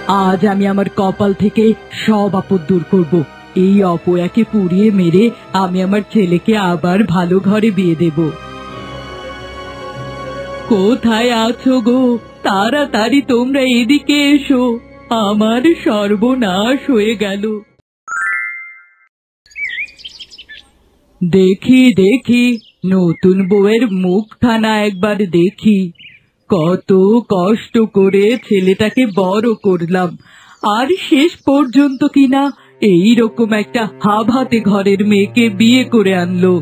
আজ আমি আমার কপাল থেকে সব আপদ দূর করব। এই অপয়াকে পুড়িয়ে মেরে আমি আমার ছেলেকে আবার ভালো ঘরে বিয়ে দেব। কোথায় আছো গো? তাড়াতাড়ি তোমরা এদিকে এসো, আমার সর্বনাশ হয়ে গেল। দেখি দেখি নতুন বউয়ের মুখখানা একবার দেখি। কত কষ্ট করে ছেলেটাকে বড় করলাম, আর শেষ পর্যন্ত কিনা এইরকম একটা হাতে ঘরের মেয়েকে বিয়ে করে আনলো।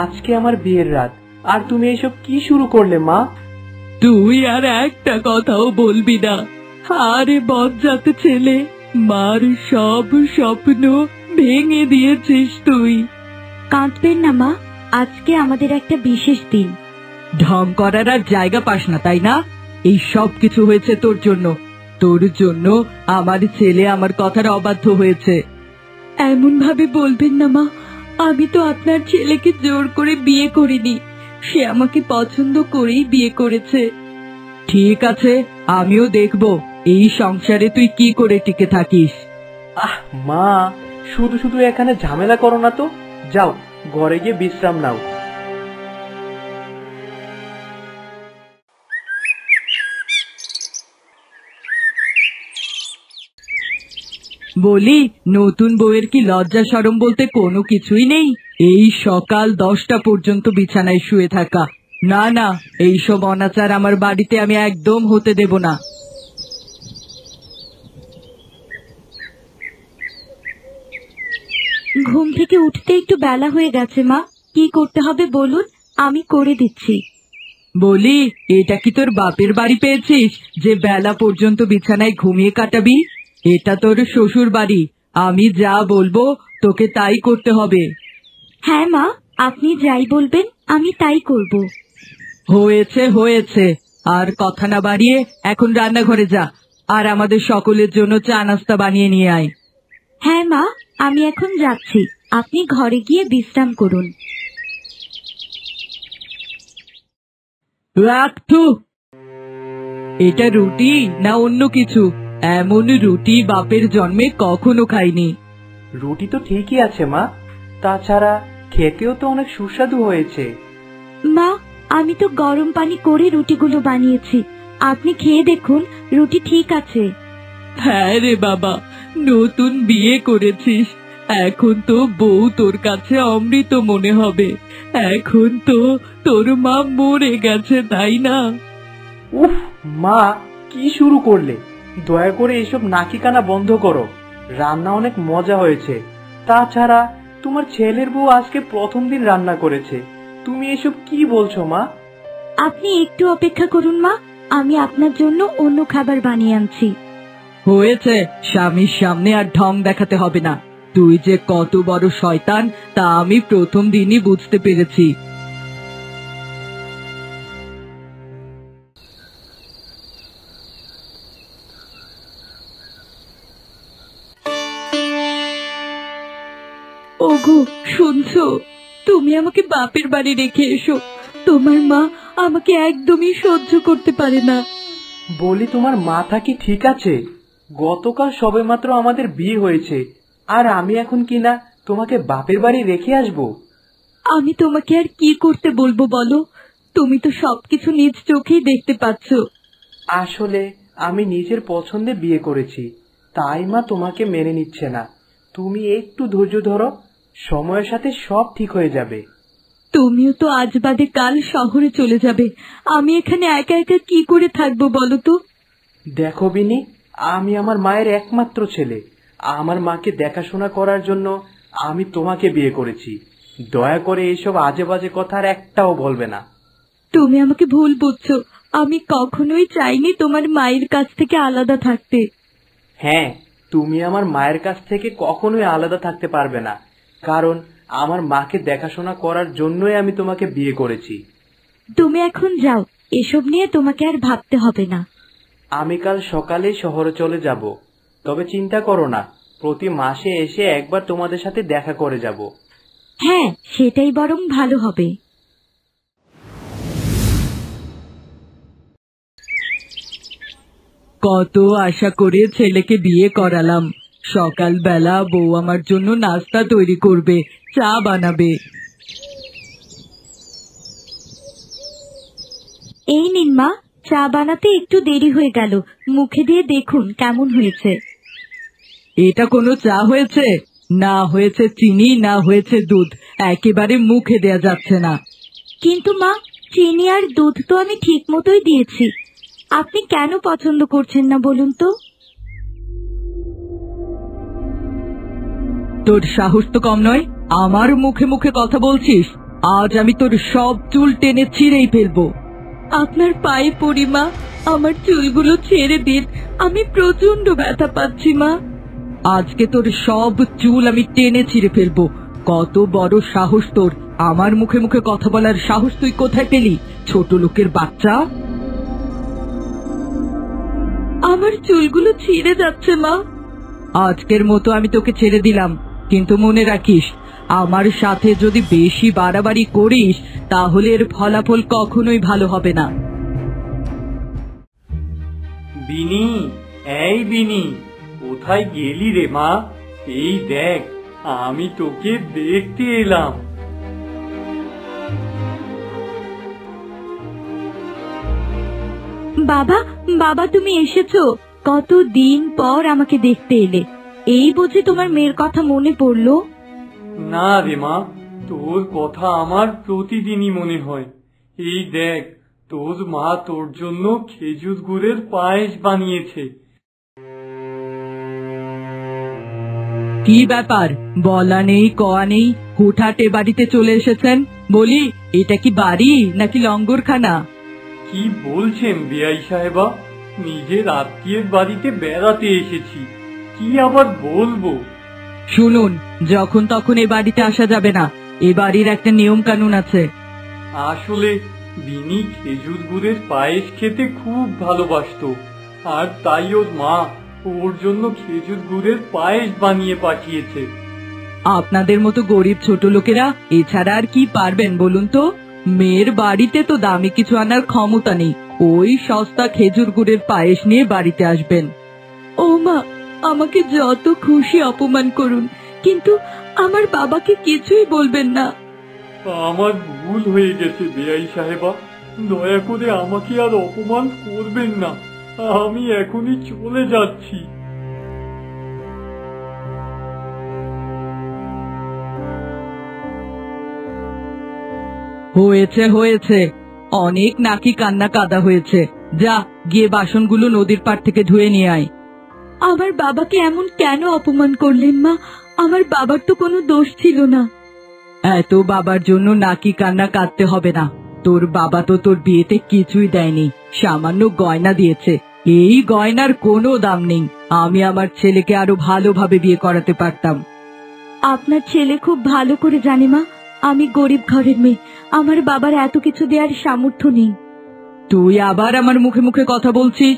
আজকে আমার বিয়ের রাত, আর তুমি এসব কি শুরু করলে মা? তুই আর একটা কথাও বলবি না। আরে বজ্জাত ছেলে, মার সব স্বপ্ন ভেঙে দিয়েছিস তুই। কাঁদবেন না মা, আজকে আমাদের একটা বিশেষ দিন। ঢং করার আর জায়গা পাস না, তাই না? এই সব কিছু হয়েছে তোর জন্য। তোর জন্য আমার ছেলে আমার কথার অবাধ্য হয়েছে। এমন ভাবে বলবেন না মা, আমি তো আপনার ছেলেকে জোর করে বিয়ে করিনি, সে আমাকে পছন্দ করেই বিয়ে করেছে। ঠিক আছে, আমিও দেখব এই সংসারে তুই কি করে টিকে থাকিস। মা, শুধু শুধু এখানে ঝামেলা করো না তো, যাও ঘরে গিয়ে বিশ্রাম নাও। বলি, নতুন বউয়ের কি লজ্জা শরম বলতে কোনো কিছুই নেই? এই সকাল 10টা পর্যন্ত বিছানায় শুয়ে থাকা, না না, এইসব অনাচার আমার বাড়িতে আমি একদম হতে দেব না। ঘুম থেকে উঠতে একটু বেলা হয়ে গেছে মা, কি করতে হবে বলুন, আমি করে দিচ্ছি। বলি, এটা কি তোর বাপের বাড়ি পেয়েছিস যে বেলা পর্যন্ত বিছানায় ঘুমিয়ে কাটাবি? এটা তোর শ্বশুর বাড়ি, আমি যা বলবো তোকে তাই করতে হবে। হ্যাঁ মা, আপনি যাই বলবেন আমি তাই করব। হয়েছে হয়েছে, আর কথা না বাড়িয়ে এখন রান্নাঘরে যা, আর আমাদের সকলের জন্য চা নাস্তা বানিয়ে নিয়ে আয়। হ্যাঁ মা, আমি এখন যাচ্ছি, আপনি ঘরে গিয়ে বিশ্রাম করুন। রাখতু, এটা রুটি না অন্য কিছু? এমন রুটি বাপের জন্মে কখনো খাইনি। রুটি তো ঠিকই আছে মা, তাছাড়া খেতেও তো অনেক সুস্বাদু হয়েছে। মা, আমি তো গরম পানি করে রুটিগুলো বানিয়েছি, আপনি খেয়ে দেখুন, রুটি ঠিক আছে। হ্যাঁ রে বাবা, নতুন বিয়ে করেছিস, এখন তো বউ তোর কাছে অমৃত মনে হবে। এখন তো তোর মা মরে গেছে, তাই না? উফ মা, কি শুরু করলে? দয়া করে এসব নাকি কানা বন্ধ করো। রান্না অনেক মজা হয়েছে, তাছাড়া তোমার ছেলের বউ আজকে প্রথম দিন রান্না করেছে। তুমি এসব কি বলছো মা? আপনি একটু অপেক্ষা করুন মা, আমি আপনার জন্য অন্য খাবার বানিয়ে আনছি। হয়েছে, স্বামীর সামনে আর ঢং দেখাতে হবে না। তুই যে কত বড় শয়তান তা আমি প্রথম দিনই বুঝতে পেরেছি। ওগো, শুনছো? তুমি আমাকে বাপের বাড়ি রেখে এসো, তোমার মা আমাকে একদমই সহ্য করতে পারে না। বলি, তোমার মাথা কি ঠিক আছে? গতকাল সবেমাত্র আমাদের বিয়ে হয়েছে, আর আমি এখন কিনা তোমাকে বাপের বাড়ি রেখে আসবো? আমি তোমাকে আর কি করতে বলবো বলো? তুমি তো সবকিছু নিজ চোখেই দেখতে পাচ্ছ। আসলে আমি নিজের পছন্দে বিয়ে করেছি, তাই মা তোমাকে মেনে নিচ্ছে না। তুমি একটু ধৈর্য ধরো, সময়ের সাথে সব ঠিক হয়ে যাবে। তুমিও তো আজ বাদে কাল শহরে চলে যাবে, আমি এখানে একা একা কি করে থাকবো বলো তো? দেখো বিনি, আমি আমার মায়ের একমাত্র ছেলে, আমার মাকে দেখাশোনা করার জন্য আমি তোমাকে বিয়ে করেছি। দয়া করে এইসব আজে বাজে কথা আর একটাও বলবে না। তুমি আমাকে ভুল বুঝছো, আমি কখনোই চাইনি তোমার মায়ের কাছ থেকে আলাদা থাকতে। হ্যাঁ, তুমি আমার মায়ের কাছ থেকে কখনোই আলাদা থাকতে পারবে না, কারণ আমার মাকে দেখাশোনা করার জন্যই আমি তোমাকে বিয়ে করেছি। তুমি এখন যাও, এসব নিয়ে তোমাকে আর ভাবতে হবে না। আমি কাল সকালে শহরে চলে যাব, তবে চিন্তা করো না, প্রতি মাসে এসে একবার তোমাদের সাথে দেখা করে যাব। হ্যাঁ, সেটাই বরং ভালো হবে। কত আশা করে ছেলেকে বিয়ে করালাম, সকালবেলা বউ আমার জন্য নাস্তা তৈরি করবে, চা বানাবে। এই নিন মা, চা বানাতে একটু দেরি হয়ে গেল, মুখে দিয়ে দেখুন কেমন হয়েছে। এটা কোনো চা হয়েছে? না হয়েছে চিনি, না হয়েছে দুধ, একেবারে মুখে দেয়া যাচ্ছে না। কিন্তু মা, চিনি আর দুধ তো আমি ঠিক মতোই দিয়েছি, আপনি কেন পছন্দ করছেন না বলুন তো? তোর সাহস তো কম নয়, আমার মুখে মুখে কথা বলছিস। আজ আমি তোর সব চুল টেনে ছিঁড়েই ফেলবো। আপনার পায়ে পড়ি মা, আমার চুলগুলো ছেড়ে দিন, আমি প্রচন্ড ব্যথা পাচ্ছি মা। আজকে তোর সব চুল আমি টেনে ছিঁড়ে ফেলবো। কত বড় সাহস তোর, আমার মুখে মুখে কথা বলার সাহস তুই কোথায় পেলি, ছোট লোকের বাচ্চা? আমার চুলগুলো ছিঁড়ে যাচ্ছে মা। আজকের মতো আমি তোকে ছেড়ে দিলাম, কিন্তু মনে রাখিস, আমার সাথে যদি বেশি বাড়াবাড়ি করিস তাহলে এর ফলাফল কখনোই ভালো হবে না। বিনি, এই বিনি, কোথায় গেলি রে মা? এই দেখ, আমি তোকে দেখতে এলাম। বাবা, বাবা তুমি এসেছো, কতদিন পর আমাকে দেখতে এলে। এই বুঝি তোমার মেয়ের কথা মনে পড়লো? না রে মা, তোর কথা আমার প্রতিদিনই মনে হয়। এই দেখ, তোর মা তোর জন্য খেজুর গুড়ের পায়েস বানিয়েছে। কি ব্যাপার, বলা নেই কওয়া নেই, হুটহাট এ বাড়িতে চলে এসেছেন? বলি, এটা কি বাড়ি নাকি লঙ্গরখানা? কি বলছেন বেয়াই সাহেবা? নিজের আত্মীয়ের বাড়িতে বেড়াতে এসেছি, কি আবার বলবো? শুনুন, যখন তখন এ বাড়িতে আসা যাবে না, এ বাড়ির একটা নিয়ম কানুন আছে। আসলে বিনি খেজুর গুড়ের পায়েস খেতে খুব ভালোবাসতো, আর তাই ওর মা ওর জন্য খেজুর গুড়ের পায়েস বানিয়ে পাঠিয়েছে। আপনাদের মতো গরিব ছোট লোকেরা এছাড়া আর কি পারবেন বলুন তো? মেয়ের বাড়িতে তো দামি কিছু আনার ক্ষমতা নেই, ওই সস্তা খেজুর গুড়ের পায়েস নিয়ে বাড়িতে আসবেন। ও মা, আমাকে যত খুশি অপমান করুন, কিন্তু আমার বাবাকে কিছুই বলবেন না। আমার ভুল হয়ে গেছে বেয়াই সাহেবা, দয়া করে আমাকে আর অপমান করবেন না, আমি এখনই চলে যাচ্ছি। হয়েছে হয়েছে, অনেক নাকি কান্না কাদা হয়েছে, যা গিয়ে বাসনগুলো নদীর পাড় থেকে ধুয়ে নিয়ে আয়। আমার বাবাকে এমন কেন অপমান করলেন মা? আমার বাবার তো কোনো দোষ ছিল না। এত বাবার জন্য নাকি কান্না কাঁদতে হবে না, তোর বাবা তো তোর বিয়েতে কিছুই দেয়নি, সামান্য গয়না দিয়েছে। এই গয়নার কোনো দাম নেই, আমি আমার ছেলেকে আরো ভালোভাবে বিয়ে করাতে পারতাম। আপনার ছেলে খুব ভালো করে জানে মা, আমি গরিব ঘরের মেয়ে, আমার বাবার এত কিছু দেওয়ার সামর্থ্য নেই। তুই আবার আমার মুখে মুখে কথা বলছিস?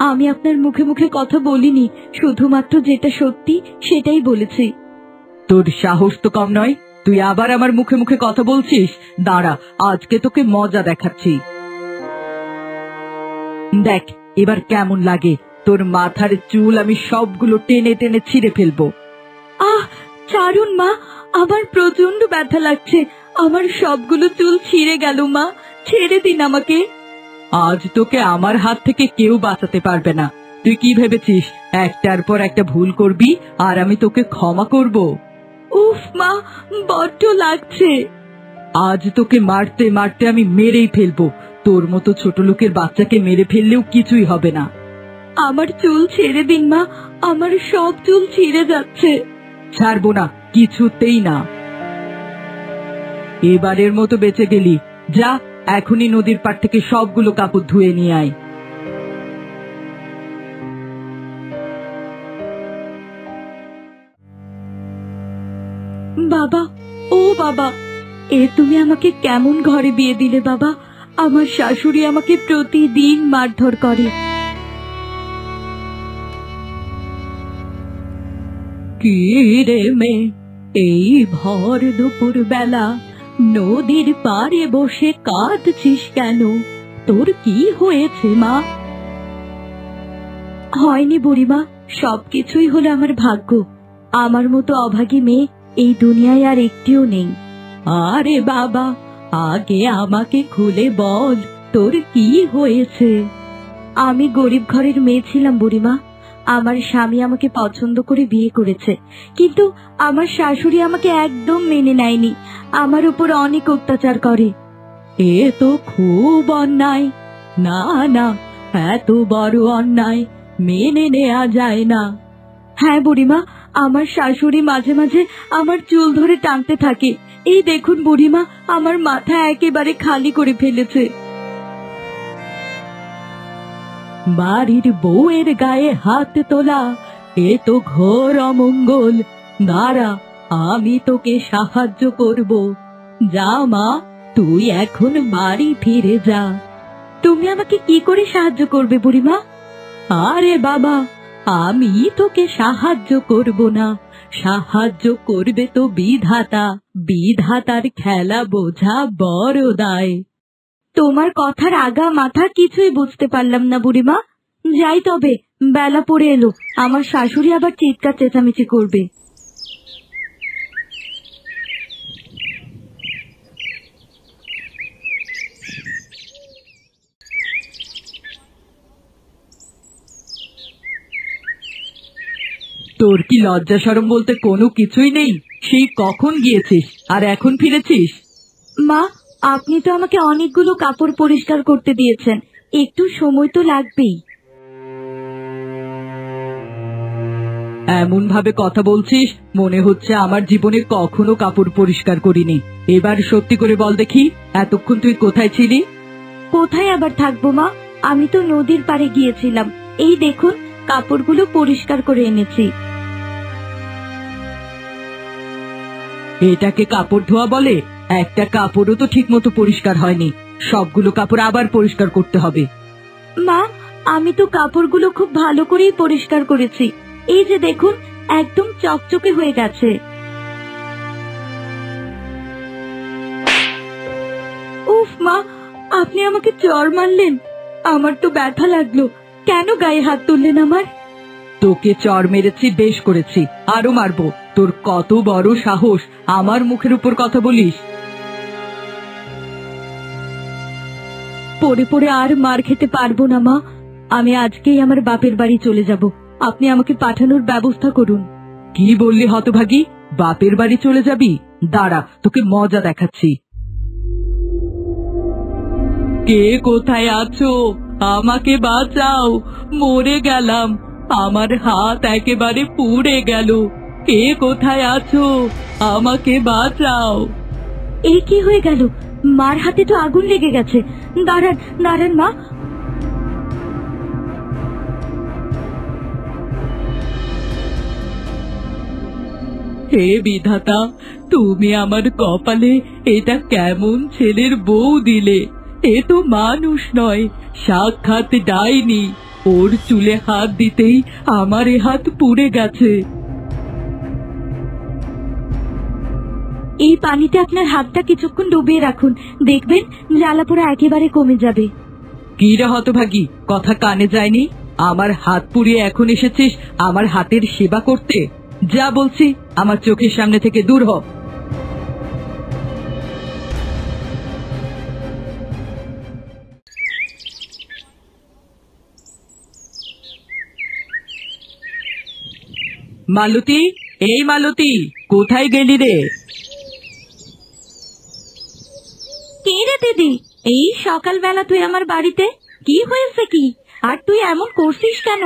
আমি আপনার মুখে মুখে কথা বলিনি, শুধুমাত্র যেটা সত্যি সেটাই বলেছি। তোর সাহস তো কম নয়, তুই আবার আমার মুখে মুখে কথা বলছিস। দাঁড়া, আজকে তোকে মজা দেখাচ্ছি। দেখ এবার কেমন লাগে, তোর মাথার চুল আমি সবগুলো টেনে টেনে ছিঁড়ে ফেলবো। আহ, ছাড়ুন মা, আমার প্রচন্ড ব্যথা লাগছে, আমার সবগুলো চুল ছিঁড়ে গেল মা, ছেড়ে দিন আমাকে। আজ তোকে আমার হাত থেকে কেউ বাঁচাতে পারবে না। তুই কি ভেবেছিস একটার পর একটা ভুল করবি আর আমি তোকে ক্ষমা করব? উফ মা, বড্ড লাগছে। আজ তোকে মারতে মারতে আমি মেরেই ফেলবো, তোর মতো ছোট লোকের বাচ্চাকে মেরে ফেললেও কিছুই হবে না। আমার চুল ছেড়ে দিন মা, আমার সব চুল ছিঁড়ে যাচ্ছে। ছাড়বো না, কিছুতেই না। এবারের মতো বেঁচে গেলি, যা এখনই নদীর পাড় থেকে সবগুলো কাপড় ধুয়ে নিয়ে আয়। বাবা, ও বাবা, এ তুমি আমাকে কেমন ঘরে বিয়ে দিলে বাবা? আমার শাশুড়ি আমাকে প্রতিদিন মারধর করে। কি রে মেয়ে, এই ভর দুপুর বেলা নদীর পাড়ে বসে কাঁদছিস কেন? তোর কি হয়েছে মা? হয়নি বুড়িমা, সবকিছুই হলো আমার ভাগ্য। আমার মতো অভাগী মেয়ে এই দুনিয়ায় আর একটিও নেই। আরে বাবা, আগে আমাকে খুলে বল তোর কি হয়েছে। আমি গরিব ঘরের মেয়ে ছিলাম বুড়িমা। আমার স্বামী আমাকে পছন্দ করে বিয়ে করেছে, কিন্তু আমার শাশুড়ি আমাকে একদম মেনে নেয়নি। আমার উপর অনেক অত্যাচার করে। এ তো খুব অন্যায়। না না, এত বড় অন্যায় মেনে নেওয়া যায় না। হ্যাঁ বুড়িমা, আমার শাশুড়ি মাঝে মাঝে আমার চুল ধরে টানতে থাকে। এই দেখুন বুড়িমা, আমার মাথা একেবারে খালি করে ফেলেছে। বাড়ির বউয়ের গায়ে হাত তোলা, এ তো ঘোর অমঙ্গল। দাঁড়া, আমি তোকে সাহায্য করব। যা মা, তুই এখন বাড়ি ফিরে যা। তুমি আমাকে কি করে সাহায্য করবে বুড়িমা? আরে বাবা, আমি তোকে সাহায্য করব না, সাহায্য করবে তো বিধাতা। বিধাতার খেলা বোঝা বড় দায়। তোমার কথার আগা মাথা কিছুই বুঝতে পারলাম না বুড়িমা। যাই তবে, বেলা পড়ে এলো, আমার শাশুড়ি আবার চিৎকার চেঁচামেচি করবে। তোর কি লজ্জা শরম বলতে কোনো কিছুই নেই? সেই কখন গিয়েছিস আর এখন ফিরেছিস? মা, আপনি তো আমাকে অনেকগুলো কাপড় পরিষ্কার করতে দিয়েছেন, একটু সময় তো লাগবেই। এমন ভাবে কথা বলছিস, মনে হচ্ছে আমার জীবনে কখনো কাপড় পরিষ্কার করিনি। এবার সত্যি করে বল দেখি, এতক্ষণ তুই কোথায় ছিলি? কোথায় আবার থাকবো মা, আমি তো নদীর পাড়ে গিয়েছিলাম। এই দেখুন, কাপড়গুলো পরিষ্কার করে এনেছি। এটাকে কাপড় ধোয়া বলে? একটা কাপড়ও তো ঠিক মতো পরিষ্কার হয়নি। সবগুলো কাপড় আবার পরিষ্কার করতে হবে। মা, আমি তো কাপড়গুলো খুব ভালো করেই পরিষ্কার করেছি। এই যে দেখুন, একদম চকচকে হয়ে গেছে। উফ মা, আপনি আমাকে চড় মারলেন। আমার তো ব্যথা লাগলো। কেন গায়ে হাত তুললেন আমার? তোকে চড় মেরেছি, বেশ করেছি, আরো মারবো। তোর কত বড় সাহস আমার মুখের উপর কথা বলিস? পড়ে পড়ে আর মার খেতে পারবো না মা। আমি আজকেই আমার বাপের বাড়ি চলে যাব। আপনি আমাকে পাঠানোর ব্যবস্থা করুন। কি বললি হতভাগী? বাপের বাড়ি চলে যাবি? দাঁড়া, তোকে মজা দেখাচ্ছি। কে কোথায় আছো? আমাকে বাঁচাও, মরে গেলাম। আমার হাত একেবারে পুড়ে গেল। কে কোথায় আছো? আমাকে বাঁচাও। এই কি হয়ে গেল? মার হাতে তো আগুন লেগে গেছে। দাঁড়ান দাঁড়ান মা। হে বিধাতা, তুমি আমার কপালে এটা কেমন ছেলের বউ দিলে? এ তো মানুষ নয়, সাক্ষাৎ ডাইনি। ওর চুলে হাত দিতেই আমার এ হাত পুড়ে গেছে। এই পানিতে আপনার হাতটা কিছুক্ষণ ডুবিয়ে রাখুন, দেখবেন জ্বালা পোড়া একেবারে কমে যাবে। কি রে হতভাগী, কথা কানে যায়নি? আমার হাত পুড়িয়ে এখন এসেছিস আমার হাতের সেবা করতে? যা বলছি, আমার চোখের সামনে থেকে দূর হ। মালতী, এই মালতী, কোথায় গেলি রে? কে রে দিদি? এই সকালবেলা তুই আমার বাড়িতে? কি হয়েছে কি? আর তুই এমন করছিস কেন?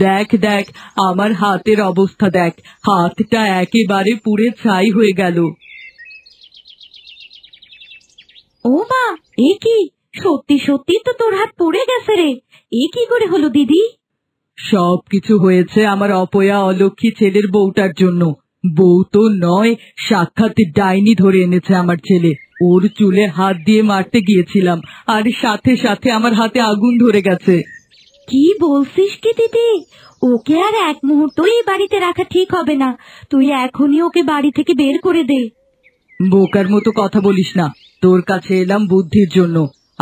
দেখ দেখ, আমার হাতের অবস্থা দেখ, হাতটা একেবারে পুড়ে ছাই হয়ে গেল। ও মা, এ কি? সত্যি সত্যি তো তোর হাত পুড়ে গেছে রে। এ কি করে হলো দিদি? সবকিছু হয়েছে আমার অপয়া অলক্ষী ছেলের বউটার জন্য। বউ তো নয়, সাক্ষাৎ ডাইনি ধরে এনেছে আমার ছেলে। ওর চুলে হাত দিয়ে মারতে গিয়েছিলাম, আর সাথে সাথে আমার হাতে আগুন ধরে গেছে। কি বলছিস কি দিদি? ওকে আর এক মুহূর্ত এই বাড়িতে রাখা ঠিক হবে না। তুই এখনই ওকে বাড়ি থেকে বের করে দে। বোকার মতো কথা বলিস না, তোর কাছে এলাম বুদ্ধির জন্য,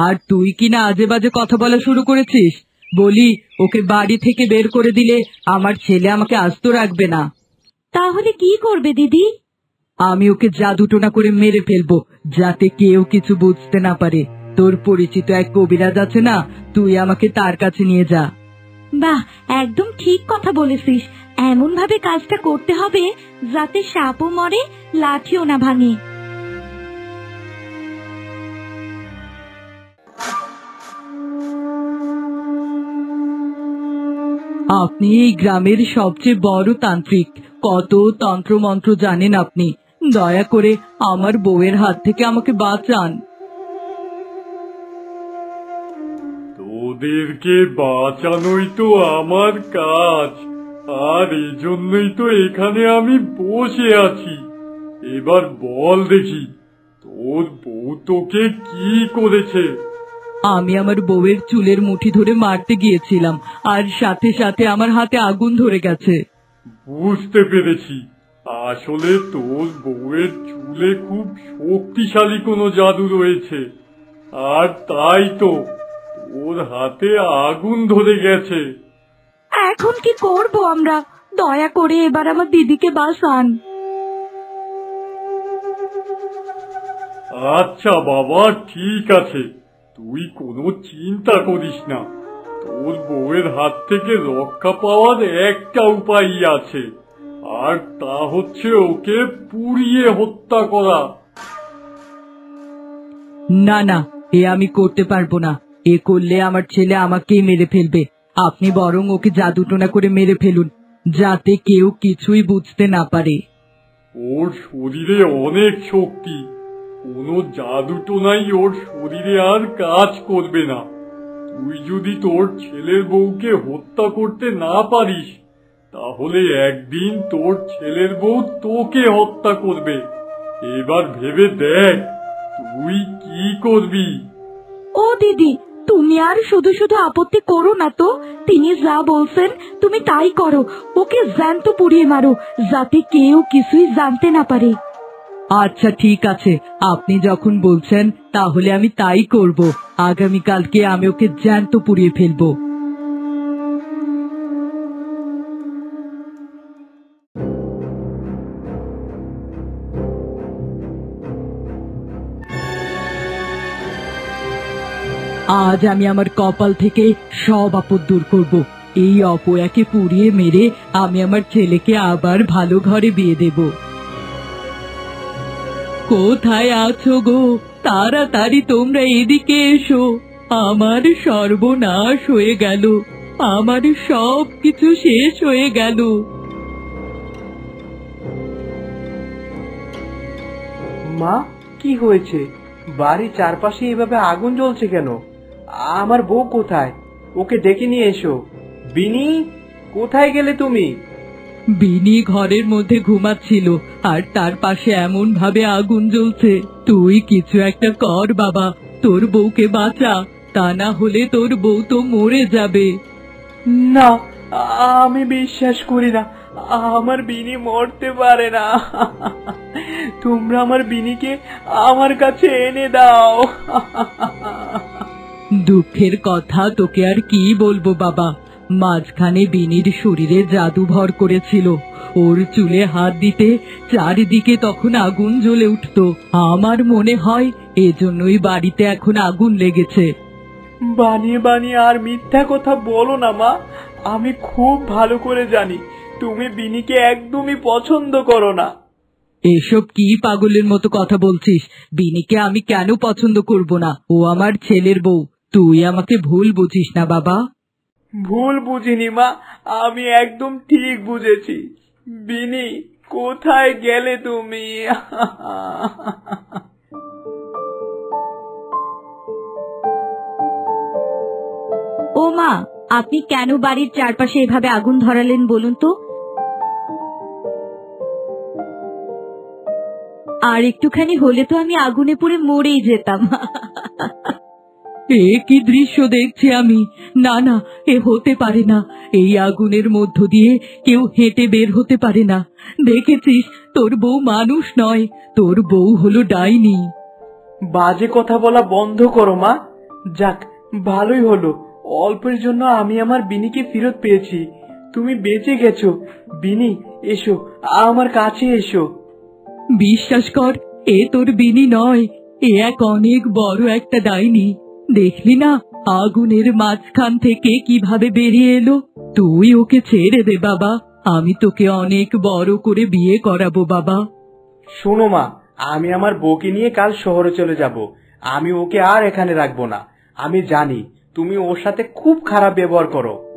আর তুই কিনা আজে বাজে কথা বলা শুরু করেছিস। বলি ওকে বাড়ি থেকে বের করে দিলে আমার ছেলে আমাকে আস্ত রাখবে না। তাহলে কি করবে দিদি? আমি ওকে জাদুটোনা করে মেরে ফেলবো, যাতে কেউ কিছু বুঝতে না পারে। তোর পরিচিত এক কবিরাজ আছে না, তুই আমাকে তার কাছে নিয়ে যা। বাহ, একদম ঠিক কথা বলেছিস। এমন ভাবে কাজটা করতে হবে যাতে সাপও মরে, লাঠিও না ভাঙে। আপনি এই গ্রামের সবচেয়ে বড় তান্ত্রিক, কত তন্ত্র মন্ত্র জানেন আপনি। দয়া করে আমার বউয়ের হাত থেকে আমাকে বাঁচান। তোদেরকে বাঁচানোই তো আমার কাজ, আর এজন্যই তো এখানে আমি বসে আছি। এবার বল দেখি, তোর বউ তোকে কি করেছে? আমি আমার বউয়ের চুলের মুঠি ধরে মারতে গিয়েছিলাম, আর সাথে সাথে আমার হাতে আগুন ধরে গেছে। বুঝতে পেরেছি, আসলে তোর বউয়ের চুলে খুব শক্তিশালী কোনো জাদু রয়েছে, আর তাই তো তোর হাতে আগুন ধরে গেছে। এখন কি করব আমরা? দয়া করে এবার আমার দিদিকে বাঁচান। আচ্ছা বাবা, ঠিক আছে, তুই কোনো চিন্তা করিস না। তোর বউয়ের হাত থেকে রক্ষা পাওয়ার একটা উপায় আছে, আর তা হচ্ছে ওকে পুড়িয়ে হত্যা করা। না না, এ আমি করতে পারবো না। এ করলে আমার ছেলে আমাকেই মেরে ফেলবে। আপনি বরং ওকে জাদুটোনা করে মেরে ফেলুন, যাতে কেউ কিছুই বুঝতে না পারে। ওর শরীরে অনেক শক্তি, কোনো জাদুটোনাই ওর শরীরে আর কাজ করবে না। তুই যদি তোর ছেলের বউকে হত্যা করতে না পারিস, তাহলে একদিন তোর ছেলের বউ তোকে হত্যা করবে। এবার ভেবে দেখ তুই কি করবি। ও দিদি, তুমি আর শুধু শুধু আপত্তি করো না তো। তিনি যা বলছেন তুমি তাই করো। ওকে জ্যান্ত পুড়িয়ে মারো, যাতে কেউ কিছুই জানতে না পারে। আচ্ছা ঠিক আছে, আপনি যখন বলছেন তাহলে আমি তাই করব। আগামীকালকে আমি ওকে জ্যান্ত পুড়িয়ে ফেলবো। আজ আমি আমার কপাল থেকে সব আপদ দূর করব। এই অপয়াকে পুড়িয়ে মেরে আমি আমার ছেলেকে আবার ভালো ঘরে বিয়ে দেব। কোথায় আছো গো? তাড়াতাড়ি তোমরা এদিকে এসো। আমার সর্বনাশ হয়ে গেল, আমার সব কিছু শেষ হয়ে গেল। মা, কি হয়েছে? বাড়ির চারপাশে এভাবে আগুন জ্বলছে কেন? আমার বউ কোথায়? ওকে ডেকে নিয়ে এসো। বিনি, কোথায় গেলে তুমি? বিনি ঘরের মধ্যে ঘুমাচ্ছিল, আর তার পাশে এমন ভাবে আগুন জ্বলছে। তুই কিছু একটা কর বাবা, তোর বউকে বাঁচা, তা না হলে তোর বউ তো মরে যাবে। না, আমি বিশ্বাস করি না। আমার বিনি মরতে পারে না। তোমরা আমার বিনিকে আমার কাছে এনে দাও। দুঃখের কথা তোকে আর কি বলবো বাবা। মাঝখানে বিনির শরীরে জাদু ভর করেছিল। ওর চুলে হাত দিতে চারিদিকে তখন আগুন জ্বলে উঠত। আমার মনে হয় এজন্যই বাড়িতে এখন আগুন লেগেছে। বানিয়ে বানিয়ে আর মিথ্যা কথা বলো না মা। আমি খুব ভালো করে জানি তুমি বিনিকে একদমই পছন্দ করো না। এসব কি পাগলের মতো কথা বলছিস? বিনিকে আমি কেন পছন্দ করব না? ও আমার ছেলের বউ। তুই আমাকে ভুল বুঝিস না বাবা। ভুল বুঝিনি মা, আমি একদম ঠিক বুঝেছি। বিনি, কোথায় গেলে তুমি? ও মা, আপনি কেন বাড়ির চারপাশে এভাবে আগুন ধরালেন বলুন তো? আর একটুখানি হলে তো আমি আগুনে পুড়ে মরেই যেতাম। এ কি দৃশ্য দেখছি আমি! না না, এ হতে পারে না। এই আগুনের মধ্য দিয়ে কেউ হেঁটে বের হতে পারে না। দেখেছিস, তোর বউ মানুষ নয়, তোর বউ হলো ডাইনি। বাজে কথা বলা বন্ধ করো মা। যাক, ভালোই হলো অল্পের জন্য আমি আমার বিনিকে ফেরত পেয়েছি। তুমি বেঁচে গেছো। বিনি, এসো, আমার কাছে এসো। বিশ্বাস কর, এ তোর বিনি নয়, এ এক অনেক বড় একটা ডাইনি। দেখলি না আগুনের মাঝখান থেকে কিভাবে বেরিয়ে এলো? তুই ওকে ছেড়ে দে বাবা, আমি তোকে অনেক বড় করে বিয়ে করাবো বাবা। শোনো মা, আমি আমার বউকে নিয়ে কাল শহরে চলে যাব। আমি ওকে আর এখানে রাখবো না। আমি জানি তুমি ওর সাথে খুব খারাপ ব্যবহার করো।